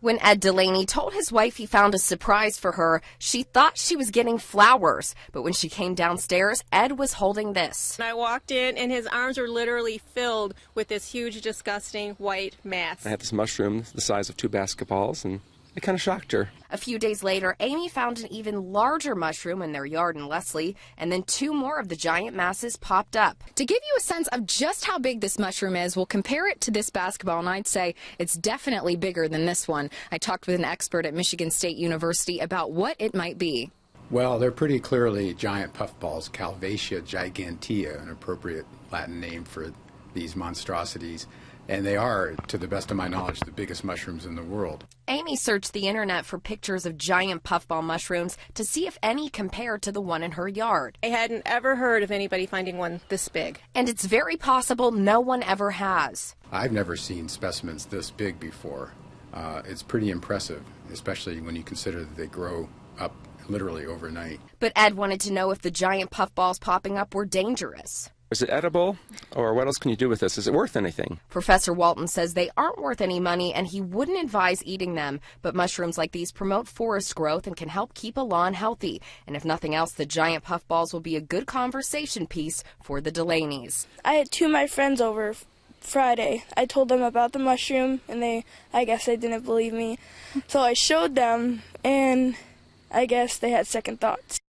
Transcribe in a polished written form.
When Ed Delaney told his wife he found a surprise for her, she thought she was getting flowers. But when she came downstairs, Ed was holding this. I walked in, and his arms were literally filled with this huge, disgusting white mass. I had this mushroom the size of 2 basketballs, and it kind of shocked her. A few days later, Amy found an even larger mushroom in their yard in Leslie, and then 2 more of the giant masses popped up. To give you a sense of just how big this mushroom is, we'll compare it to this basketball, and I'd say it's definitely bigger than this one. I talked with an expert at Michigan State University about what it might be. Well, they're pretty clearly giant puffballs, Calvacia gigantea, an appropriate Latin name for these monstrosities. And they are, to the best of my knowledge, the biggest mushrooms in the world. Amy searched the internet for pictures of giant puffball mushrooms to see if any compared to the one in her yard. I hadn't ever heard of anybody finding one this big. And it's very possible no one ever has. I've never seen specimens this big before. It's pretty impressive, especially when you consider that they grow up literally overnight. But Ed wanted to know if the giant puffballs popping up were dangerous. Is it edible, or what else can you do with this? Is it worth anything? Professor Walton says they aren't worth any money and he wouldn't advise eating them. But mushrooms like these promote forest growth and can help keep a lawn healthy. And if nothing else, the giant puffballs will be a good conversation piece for the Delaneys. I had 2 of my friends over Friday. I told them about the mushroom and I guess they didn't believe me. So I showed them and I guess they had second thoughts.